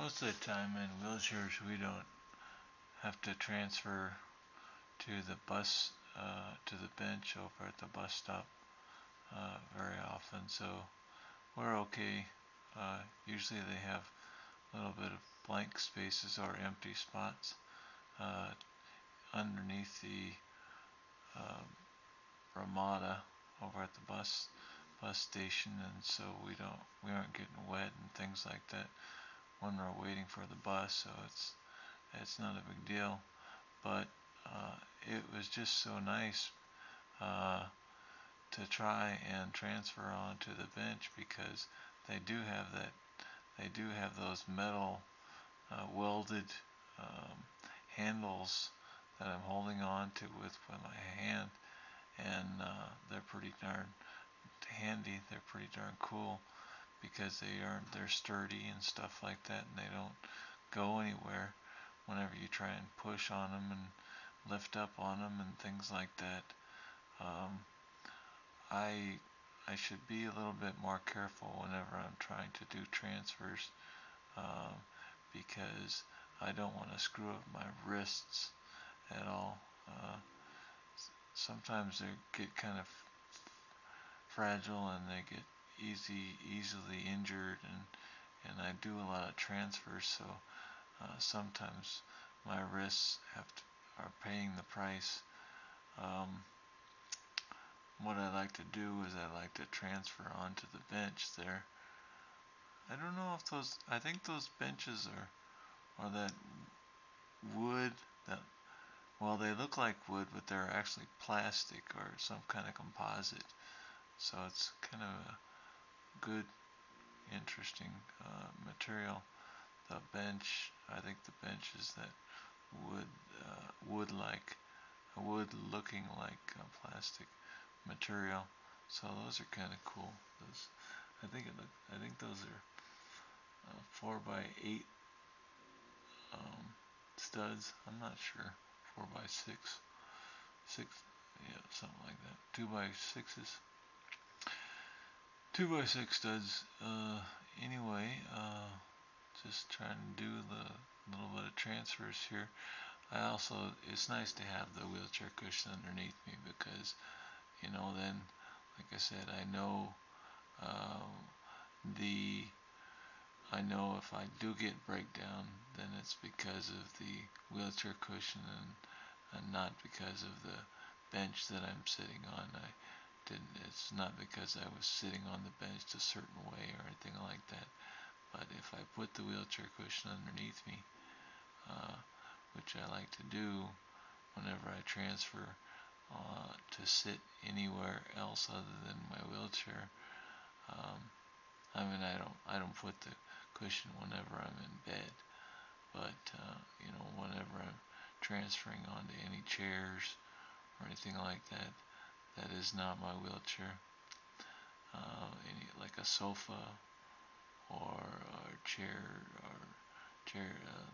Most of the time in wheelchairs we don't have to transfer to the bus, to the bench over at the bus stop very often, so we're okay. Usually they have a little bit of blank spaces or empty spots uh, underneath the um, Ramada over at the bus station, and so we aren't getting wet and things like that when we're waiting for the bus, so it's not a big deal. But it was just so nice uh, to try and transfer onto the bench because they do have that they do have those metal welded um, handles that I'm holding on to with my hand, and they're pretty darn handy. They're pretty darn cool because they're sturdy and stuff like that, and they don't go anywhere whenever you try and push on them and lift up on them and things like that. Um, I I should be a little bit more careful whenever I'm trying to do transfers um, because I don't want to screw up my wrists at all. Sometimes they get kind of fragile and they get easily injured, and I do a lot of transfers, so sometimes my wrists are paying the price. Um, what I like to do is I like to transfer onto the bench there. I don't know if I think those benches are that wood that, well, they look like wood, but they're actually plastic or some kind of composite. So it's kind of a good, interesting material. The bench, I think the bench is that wood, wood-like, wood looking like plastic material. So those are kind of cool. Those, I think those are 4x8 studs. I'm not sure. 4x6, six, yeah, something like that. 2x6s, 2x6 studs. Anyway, just trying to do the little bit of transfers here. It's nice to have the wheelchair cushion underneath me because, then, like I said, uh, the I know if I do get breakdown, then it's because of the wheelchair cushion and not because of the bench that I'm sitting on. It's not because I was sitting on the bench a certain way or anything like that. But if I put the wheelchair cushion underneath me, uh, which I like to do whenever I transfer to sit anywhere else other than my wheelchair, um, I don't put the cushion whenever I'm in bed, but whenever I'm transferring onto any chairs or anything like that, that is not my wheelchair. Like a sofa or a chair,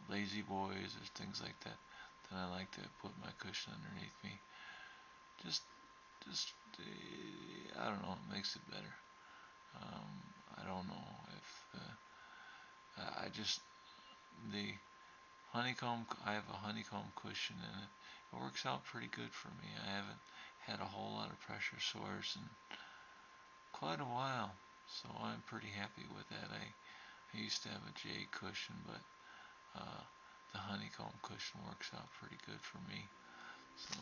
lazy boys or things like that. Then I like to put my cushion underneath me. Just, just I don't know. It makes it better. I don't know if I just the honeycomb. I have a honeycomb cushion and it works out pretty good for me. I haven't had a whole lot of pressure sores in quite a while, so I'm pretty happy with that. I used to have a J cushion, but uh, the honeycomb cushion works out pretty good for me. So